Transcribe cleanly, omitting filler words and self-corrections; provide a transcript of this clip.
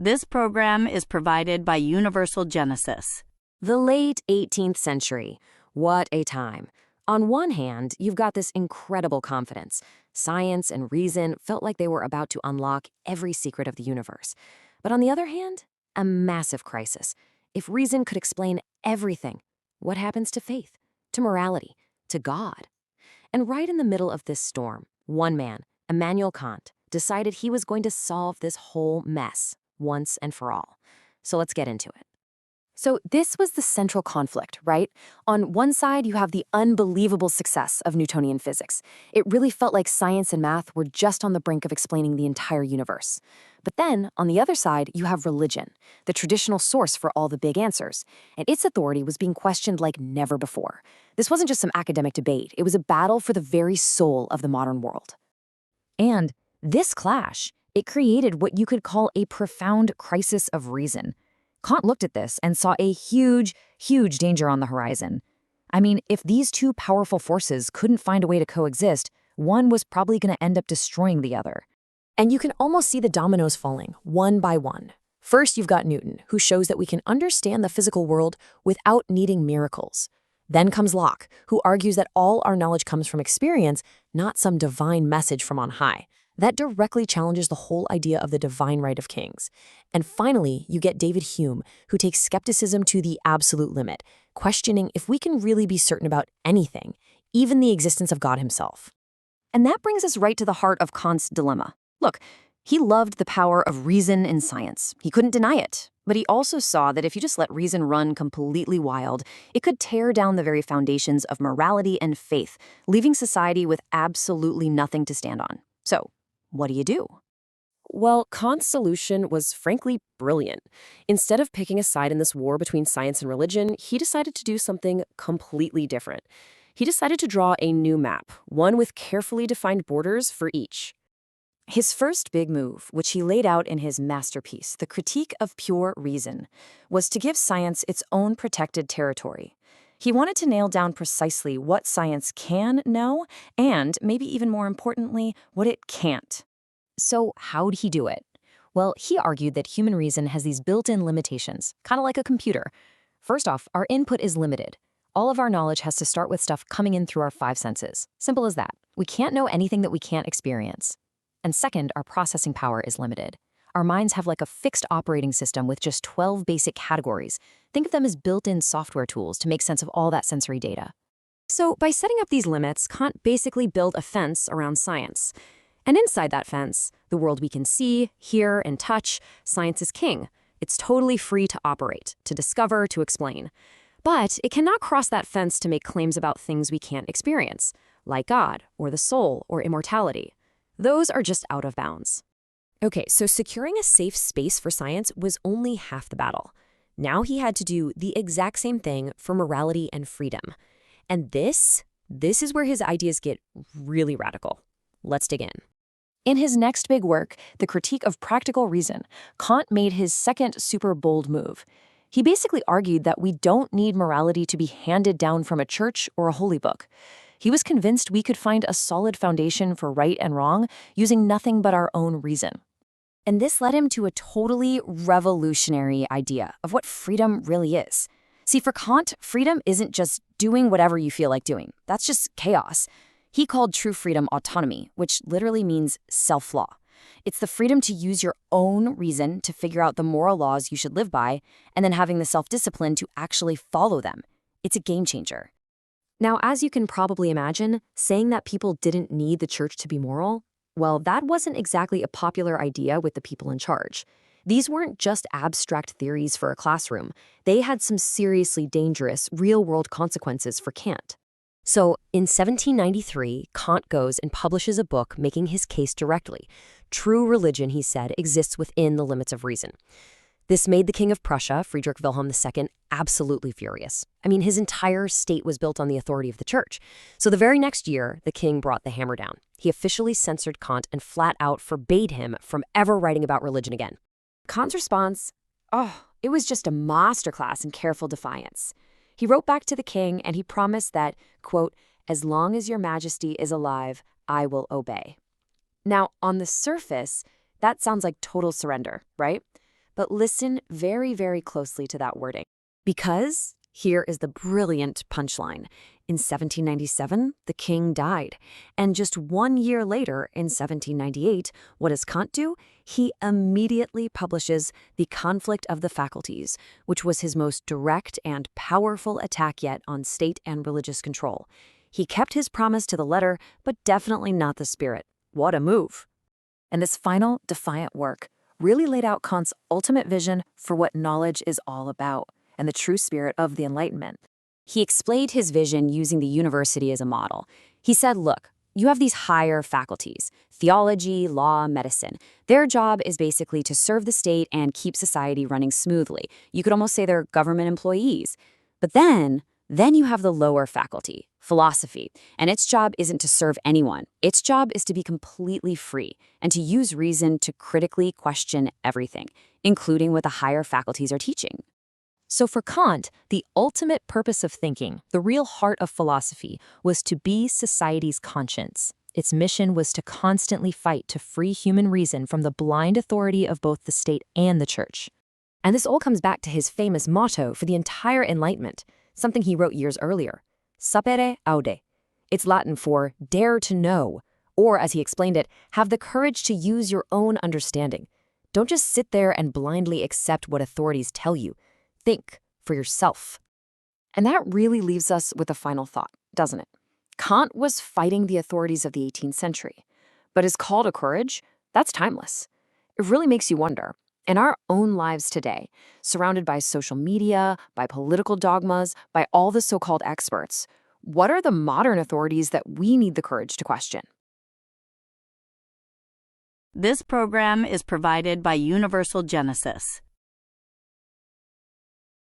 This program is provided by Universal Genesis. The late 18th century. What a time. On one hand, you've got this incredible confidence. Science and reason felt like they were about to unlock every secret of the universe. But on the other hand, a massive crisis. If reason could explain everything, what happens to faith, to morality, to God? And right in the middle of this storm, one man, Immanuel Kant, decided he was going to solve this whole mess once and for all. So let's get into it. So this was the central conflict, right? On one side, you have the unbelievable success of Newtonian physics. It really felt like science and math were just on the brink of explaining the entire universe. But then, on the other side, you have religion, the traditional source for all the big answers. And its authority was being questioned like never before. This wasn't just some academic debate. It was a battle for the very soul of the modern world. And this clash, it created what you could call a profound crisis of reason. Kant looked at this and saw a huge, huge danger on the horizon. I mean, if these two powerful forces couldn't find a way to coexist, one was probably going to end up destroying the other. And you can almost see the dominoes falling, one by one. First, you've got Newton, who shows that we can understand the physical world without needing miracles. Then comes Locke, who argues that all our knowledge comes from experience, not some divine message from on high. That directly challenges the whole idea of the divine right of kings. And finally, you get David Hume, who takes skepticism to the absolute limit, questioning if we can really be certain about anything, even the existence of God himself. And that brings us right to the heart of Kant's dilemma. Look, he loved the power of reason in science. He couldn't deny it. But he also saw that if you just let reason run completely wild, it could tear down the very foundations of morality and faith, leaving society with absolutely nothing to stand on. So, what do you do? Well, Kant's solution was frankly brilliant. Instead of picking a side in this war between science and religion, he decided to do something completely different. He decided to draw a new map, one with carefully defined borders for each. His first big move, which he laid out in his masterpiece, The Critique of Pure Reason, was to give science its own protected territory. He wanted to nail down precisely what science can know and, maybe even more importantly, what it can't. So how'd he do it? Well, he argued that human reason has these built-in limitations, kind of like a computer. First off, our input is limited. All of our knowledge has to start with stuff coming in through our five senses. Simple as that. We can't know anything that we can't experience. And second, our processing power is limited. Our minds have like a fixed operating system with just 12 basic categories. Think of them as built-in software tools to make sense of all that sensory data. So by setting up these limits, Kant basically built a fence around science. And inside that fence, the world we can see, hear, and touch, science is king. It's totally free to operate, to discover, to explain. But it cannot cross that fence to make claims about things we can't experience, like God, or the soul, or immortality. Those are just out of bounds. Okay, so securing a safe space for science was only half the battle. Now he had to do the exact same thing for morality and freedom. And this is where his ideas get really radical. Let's dig in. In his next big work, The Critique of Practical Reason, Kant made his second super bold move. He basically argued that we don't need morality to be handed down from a church or a holy book. He was convinced we could find a solid foundation for right and wrong using nothing but our own reason. And this led him to a totally revolutionary idea of what freedom really is. See, for Kant, freedom isn't just doing whatever you feel like doing. That's just chaos. He called true freedom autonomy, which literally means self-law. It's the freedom to use your own reason to figure out the moral laws you should live by, and then having the self-discipline to actually follow them. It's a game changer. Now, as you can probably imagine, saying that people didn't need the church to be moral, well, that wasn't exactly a popular idea with the people in charge. These weren't just abstract theories for a classroom. They had some seriously dangerous, real-world consequences for Kant. So, in 1793, Kant goes and publishes a book making his case directly. True religion, he said, exists within the limits of reason. This made the King of Prussia, Friedrich Wilhelm II, absolutely furious. I mean, his entire state was built on the authority of the church. So the very next year, the king brought the hammer down. He officially censored Kant and flat out forbade him from ever writing about religion again. Kant's response, it was just a masterclass in careful defiance. He wrote back to the king and he promised that, quote, "As long as your majesty is alive, I will obey." Now, on the surface, that sounds like total surrender, right? But listen very, very closely to that wording. Because here is the brilliant punchline. In 1797, the king died. And just 1 year later, in 1798, what does Kant do? He immediately publishes The Conflict of the Faculties, which was his most direct and powerful attack yet on state and religious control. He kept his promise to the letter, but definitely not the spirit. What a move! And this final, defiant work really laid out Kant's ultimate vision for what knowledge is all about and the true spirit of the Enlightenment. He explained his vision using the university as a model. He said, look, you have these higher faculties, theology, law, medicine. Their job is basically to serve the state and keep society running smoothly. You could almost say they're government employees. But then you have the lower faculty, philosophy, and its job isn't to serve anyone. Its job is to be completely free and to use reason to critically question everything, including what the higher faculties are teaching. So for Kant, the ultimate purpose of thinking, the real heart of philosophy, was to be society's conscience. Its mission was to constantly fight to free human reason from the blind authority of both the state and the church. And this all comes back to his famous motto for the entire Enlightenment, something he wrote years earlier, sapere aude. It's Latin for dare to know, or as he explained it, have the courage to use your own understanding. Don't just sit there and blindly accept what authorities tell you. Think for yourself. And that really leaves us with a final thought, doesn't it? Kant was fighting the authorities of the 18th century, but his call to courage, that's timeless. It really makes you wonder, in our own lives today, surrounded by social media, by political dogmas, by all the so-called experts, what are the modern authorities that we need the courage to question? This program is provided by Universal Genesis.